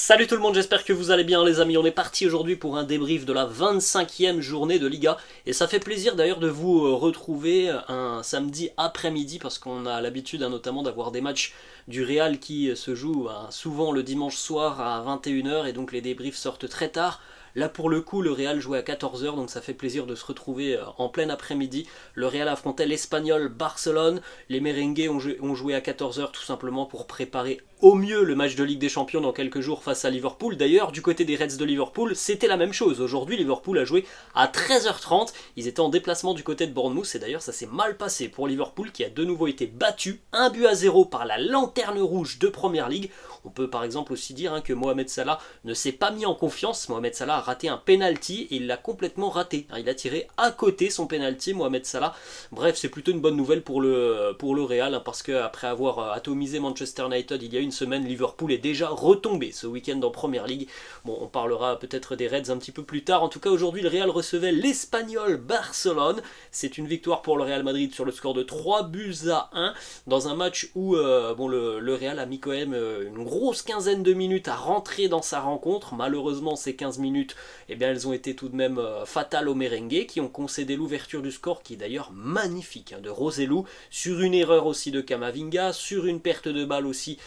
Salut tout le monde, j'espère que vous allez bien les amis. On est parti aujourd'hui pour un débrief de la 25e journée de Liga. Et ça fait plaisir d'ailleurs de vous retrouver un samedi après-midi parce qu'on a l'habitude notamment d'avoir des matchs du Real qui se jouent souvent le dimanche soir à 21h et donc les débriefs sortent très tard. Là pour le coup le Real jouait à 14h donc ça fait plaisir de se retrouver en plein après-midi. Le Real affrontait l'Espagnol Barcelone. Les merengues ont joué à 14h tout simplement pour préparer au mieux le match de Ligue des Champions dans quelques jours face à Liverpool. D'ailleurs, du côté des Reds de Liverpool, c'était la même chose. Aujourd'hui, Liverpool a joué à 13h30. Ils étaient en déplacement du côté de Bournemouth et d'ailleurs, ça s'est mal passé pour Liverpool qui a de nouveau été battu 1-0 par la lanterne rouge de Première Ligue. On peut par exemple aussi dire que Mohamed Salah ne s'est pas mis en confiance. Mohamed Salah a raté un penalty et il l'a complètement raté. Il a tiré à côté son penalty, Mohamed Salah. Bref, c'est plutôt une bonne nouvelle pour le Real parce qu'après avoir atomisé Manchester United il y a une semaine, Liverpool est déjà retombé ce week-end en Première Ligue. Bon, on parlera peut-être des Reds un petit peu plus tard. En tout cas, aujourd'hui, le Real recevait l'Espagnol Barcelone. C'est une victoire pour le Real Madrid sur le score de 3-1 dans un match où le Real a mis quand même une grosse quinzaine de minutes à rentrer dans sa rencontre. Malheureusement, ces 15 minutes, elles ont été tout de même fatales aux merengues qui ont concédé l'ouverture du score, qui est d'ailleurs magnifique, de Roselu, sur une erreur aussi de Camavinga, sur une perte de balle aussi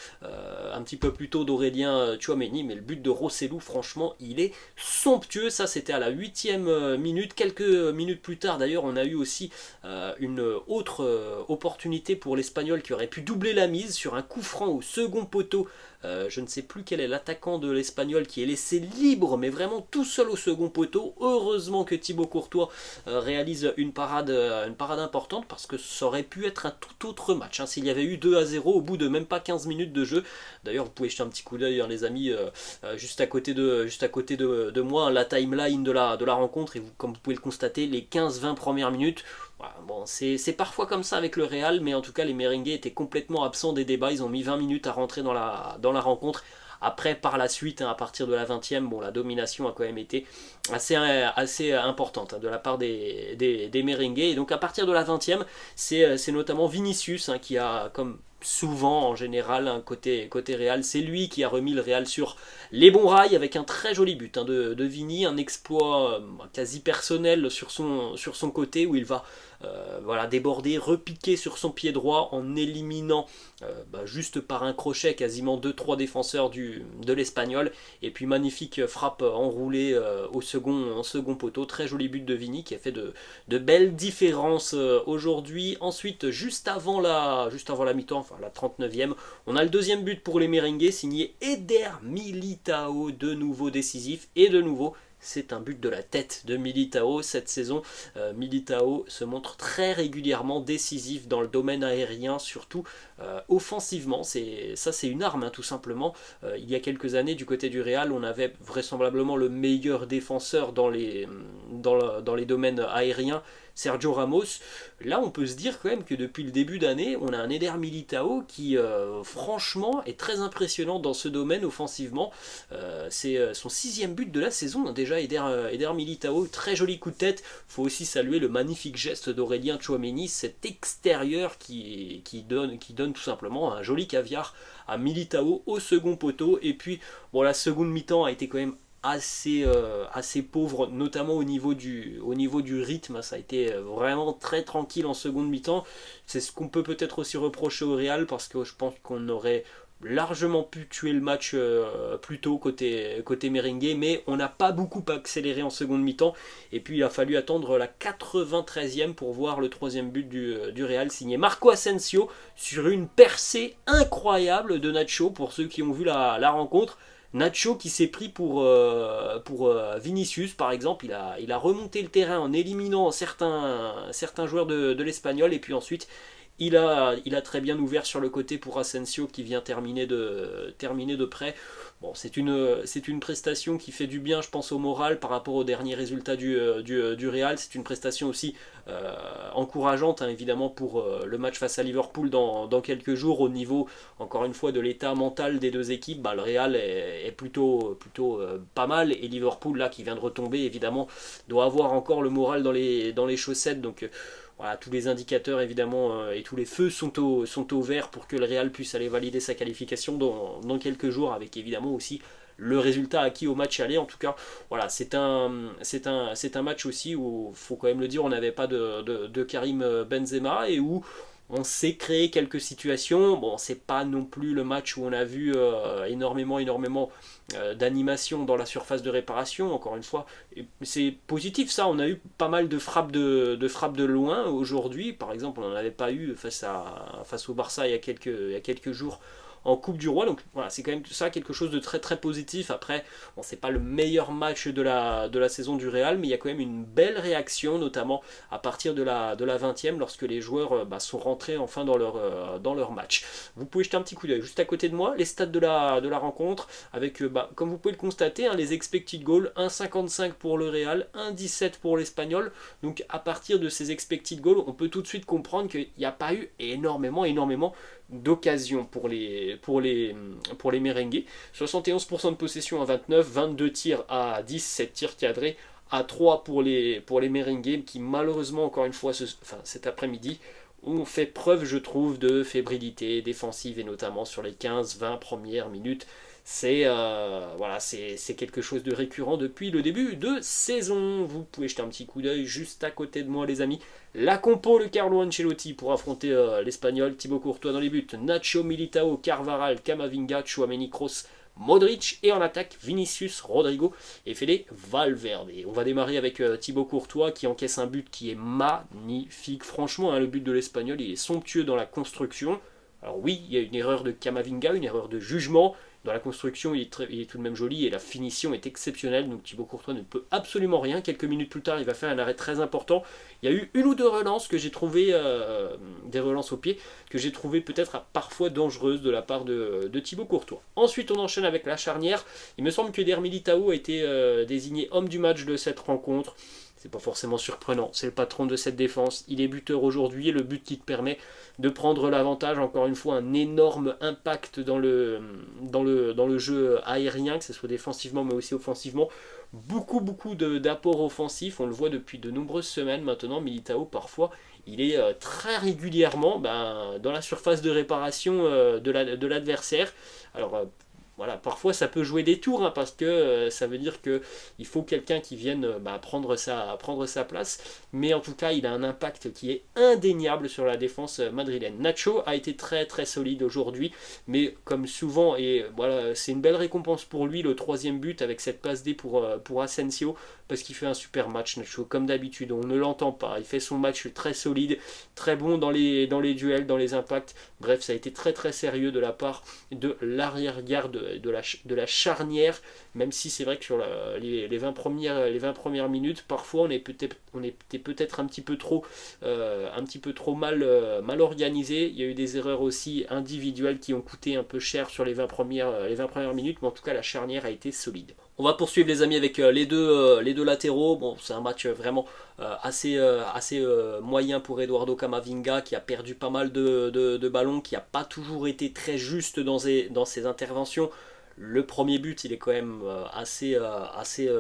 un petit peu plus tôt d'Aurélien Tchouaméni, mais le but de Roselu, franchement, il est somptueux. Ça, c'était à la 8e minute. Quelques minutes plus tard, d'ailleurs, on a eu aussi une autre opportunité pour l'Espagnol qui aurait pu doubler la mise sur un coup franc au second poteau. Je ne sais plus quel est l'attaquant de l'Espagnol qui est laissé libre, mais vraiment tout seul au second poteau. Heureusement que Thibaut Courtois réalise une parade importante parce que ça aurait pu être un tout autre match s'il y avait eu 2-0 au bout de même pas 15 minutes de jeu. D'ailleurs, vous pouvez jeter un petit coup d'œil, les amis, juste à côté de moi, la timeline de la rencontre, et comme vous pouvez le constater, les 15-20 premières minutes. Voilà, bon, c'est parfois comme ça avec le Real, mais en tout cas les merengues étaient complètement absents des débats. Ils ont mis 20 minutes à rentrer dans la rencontre. Après, par la suite, à partir de la 20e, la domination a quand même été assez importante de la part des merengues. Et donc à partir de la 20e, c'est notamment Vinicius qui a, comme souvent en général côté Real, c'est lui qui a remis le Real sur les bons rails avec un très joli but de Vini, un exploit quasi personnel sur son côté où il va déborder, repiquer sur son pied droit en éliminant juste par un crochet quasiment 2-3 défenseurs de l'Espagnol, et puis magnifique frappe enroulée en second poteau. Très joli but de Vini qui a fait de belles différences aujourd'hui. Ensuite, juste avant la mi-temps, enfin la 39e, on a le deuxième but pour les merengues signé Eder Militao, de nouveau décisif, et de nouveau c'est un but de la tête de Militao cette saison. Militao se montre très régulièrement décisif dans le domaine aérien, surtout offensivement. C'est une arme tout simplement. Il y a quelques années du côté du Real, on avait vraisemblablement le meilleur défenseur dans les domaines aériens, Sergio Ramos. Là, on peut se dire quand même que depuis le début d'année, on a un Eder Militao qui, franchement, est très impressionnant dans ce domaine offensivement. C'est son 6e but de la saison, déjà, Eder Militao. Très joli coup de tête. Il faut aussi saluer le magnifique geste d'Aurélien Tchouaméni, cet extérieur qui donne tout simplement un joli caviar à Militao au second poteau. Et puis, la seconde mi-temps a été quand même assez pauvre, notamment au niveau du rythme. Ça a été vraiment très tranquille en seconde mi-temps. C'est ce qu'on peut peut-être aussi reprocher au Real, parce que je pense qu'on aurait largement pu tuer le match plus tôt côté merengue, mais on n'a pas beaucoup accéléré en seconde mi-temps, et puis il a fallu attendre la 93e pour voir le troisième but du Real signé Marco Asensio sur une percée incroyable de Nacho. Pour ceux qui ont vu la rencontre, Nacho qui s'est pris pour Vinicius par exemple, il a remonté le terrain en éliminant certains joueurs de l'Espagnol, et puis ensuite il a très bien ouvert sur le côté pour Asensio qui vient terminer de près. Bon, c'est une prestation qui fait du bien, je pense, au moral par rapport aux derniers résultats du Real. C'est une prestation aussi encourageante, évidemment, pour le match face à Liverpool dans quelques jours. Au niveau, encore une fois, de l'état mental des deux équipes, le Real est plutôt pas mal, et Liverpool, là, qui vient de retomber, évidemment, doit avoir encore le moral dans les chaussettes. Donc voilà, tous les indicateurs évidemment et tous les feux sont au vert pour que le Real puisse aller valider sa qualification dans quelques jours, avec évidemment aussi le résultat acquis au match aller. En tout cas, voilà, c'est un match aussi où, faut quand même le dire, on n'avait pas de Karim Benzema et où on s'est créé quelques situations. Bon, c'est pas non plus le match où on a vu énormément d'animation dans la surface de réparation. Encore une fois, c'est positif ça. On a eu pas mal de frappes de loin aujourd'hui. Par exemple, on n'en avait pas eu face au Barça il y a quelques jours en Coupe du Roi. Donc voilà, c'est quand même ça quelque chose de très très positif. Après, bon, c'est pas le meilleur match de la saison du Real, mais il y a quand même une belle réaction, notamment à partir de la 20e, lorsque les joueurs sont rentrés enfin dans leur match. Vous pouvez jeter un petit coup d'œil juste à côté de moi, les stats de la rencontre, avec, comme vous pouvez le constater, hein, les expected goals, 1,55 pour le Real, 1,17 pour l'Espagnol. Donc à partir de ces expected goals, on peut tout de suite comprendre qu'il n'y a pas eu énormément d'occasions pour les merengues. 71% de possession à 29, 22 tirs à 10, 7 tirs cadrés à 3 pour les merengues qui malheureusement encore une fois cet après-midi ont fait preuve, je trouve, de fébrilité défensive et notamment sur les 15-20 premières minutes. C'est quelque chose de récurrent depuis le début de saison. Vous pouvez jeter un petit coup d'œil juste à côté de moi, les amis. La compo de Carlo Ancelotti pour affronter l'Espagnol. Thibaut Courtois dans les buts, Nacho, Militao, Carvajal, Camavinga, Tchouaméni, Kroos, Modric, et en attaque Vinicius, Rodrigo et Fede Valverde. On va démarrer avec Thibaut Courtois qui encaisse un but qui est magnifique. Franchement, hein, le but de l'Espagnol, il est somptueux dans la construction. Alors oui, il y a une erreur de Camavinga, une erreur de jugement. Dans la construction, il est tout de même joli et la finition est exceptionnelle. Donc Thibaut Courtois ne peut absolument rien. Quelques minutes plus tard, il va faire un arrêt très important. Il y a eu une ou deux relances que j'ai trouvé, des relances au pied, que j'ai trouvé peut-être parfois dangereuses de la part de Thibaut Courtois. Ensuite, on enchaîne avec la charnière. Il me semble que Eder Militao a été désigné homme du match de cette rencontre. C'est pas forcément surprenant, c'est le patron de cette défense, il est buteur aujourd'hui et le but qui te permet de prendre l'avantage, encore une fois un énorme impact dans le jeu aérien, que ce soit défensivement mais aussi offensivement, beaucoup d'apports offensifs, on le voit depuis de nombreuses semaines maintenant. Militao parfois il est très régulièrement dans la surface de réparation de l'adversaire. Alors voilà, parfois ça peut jouer des tours, hein, parce que ça veut dire qu'il faut quelqu'un qui vienne prendre sa place. Mais en tout cas, il a un impact qui est indéniable sur la défense madrilène. Nacho a été très très solide aujourd'hui, mais comme souvent, et voilà, c'est une belle récompense pour lui, le troisième but avec cette passe D pour Asensio, parce qu'il fait un super match, Nacho, comme d'habitude. On ne l'entend pas, il fait son match très solide, très bon dans les duels, dans les impacts. Bref, ça a été très très sérieux de la part de l'arrière-garde de la charnière, même si c'est vrai que sur les 20 premières minutes, parfois on était peut-être un petit peu trop mal organisé. Il y a eu des erreurs aussi individuelles qui ont coûté un peu cher sur les 20 premières minutes, mais en tout cas la charnière a été solide. On va poursuivre les amis avec les deux latéraux. Bon, c'est un match vraiment assez moyen pour Eduardo Camavinga, qui a perdu pas mal de ballons, qui n'a pas toujours été très juste dans ses interventions. Le premier but, il est quand même assez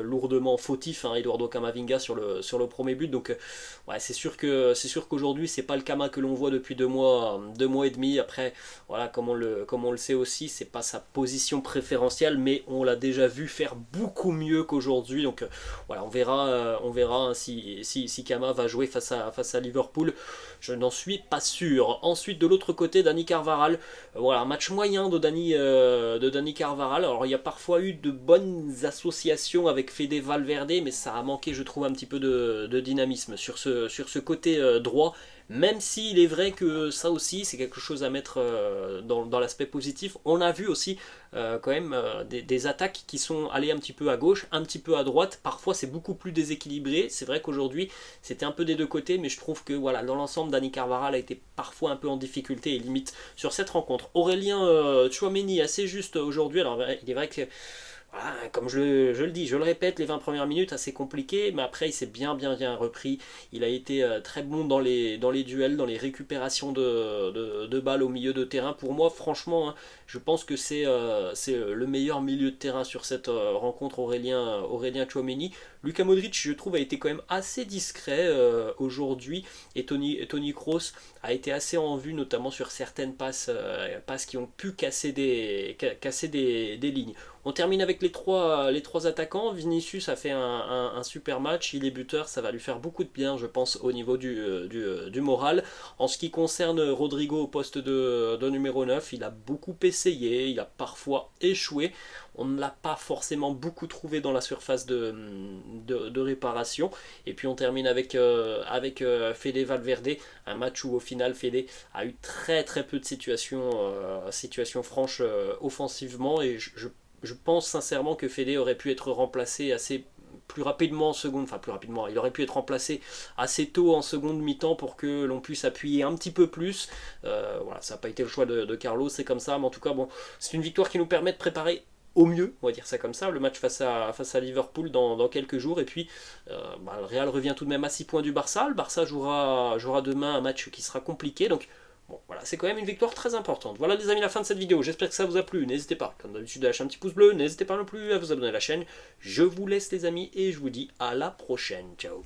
lourdement fautif, hein, Eduardo Camavinga sur le premier but. Donc ouais, c'est sûr qu'aujourd'hui c'est pas le Cama que l'on voit depuis 2 mois et demi. Après, voilà, comme on le sait aussi, c'est pas sa position préférentielle, mais on l'a déjà vu faire beaucoup mieux qu'aujourd'hui. Donc voilà, on verra hein, si Cama va jouer face à Liverpool. Je n'en suis pas sûr. Ensuite, de l'autre côté, Dani Carvajal. Voilà, un match moyen de Dani Carvajal. Alors, il y a parfois eu de bonnes associations avec Fede Valverde, mais ça a manqué, je trouve, un petit peu de dynamisme sur ce côté droit. Même s'il est vrai que ça aussi, c'est quelque chose à mettre dans l'aspect positif. On a vu aussi quand même des attaques qui sont allées un petit peu à gauche, un petit peu à droite. Parfois, c'est beaucoup plus déséquilibré. C'est vrai qu'aujourd'hui, c'était un peu des deux côtés, mais je trouve que voilà, dans l'ensemble, Dani Carvajal a été parfois un peu en difficulté et limite sur cette rencontre. Aurélien Tchouaméni, assez juste aujourd'hui. Alors, il est vrai que comme je le dis, je le répète, les 20 premières minutes assez compliquées, mais après il s'est bien repris. Il a été très bon dans les duels, dans les récupérations de balles au milieu de terrain. Pour moi, franchement, hein, Je pense que c'est le meilleur milieu de terrain sur cette rencontre, Aurélien Tchouaméni. Luka Modric, je trouve, a été quand même assez discret aujourd'hui, et Tony Kroos a été assez en vue, notamment sur certaines passes qui ont pu casser des lignes. On termine avec les trois attaquants. Vinicius a fait un super match, il est buteur, ça va lui faire beaucoup de bien, je pense, au niveau du moral. En ce qui concerne Rodrigo au poste de numéro 9, il a beaucoup essayé, il a parfois échoué. On ne l'a pas forcément beaucoup trouvé dans la surface de réparation. Et puis on termine avec Fede Valverde, un match où au final Fede a eu très très peu de situations franches offensivement, et je pense sincèrement que Fede aurait pu être remplacé assez plus rapidement en seconde, enfin plus rapidement, il aurait pu être remplacé assez tôt en seconde mi-temps pour que l'on puisse appuyer un petit peu plus. Voilà, ça n'a pas été le choix de Carlos, c'est comme ça, mais en tout cas, bon, c'est une victoire qui nous permet de préparer au mieux, on va dire ça comme ça, le match face à Liverpool dans quelques jours. Et puis le Real revient tout de même à 6 points du Barça. Le Barça jouera demain un match qui sera compliqué, donc bon, voilà, c'est quand même une victoire très importante. Voilà les amis, la fin de cette vidéo, j'espère que ça vous a plu. N'hésitez pas, comme d'habitude, à lâcher un petit pouce bleu, n'hésitez pas non plus à vous abonner à la chaîne. Je vous laisse les amis, et je vous dis à la prochaine, ciao.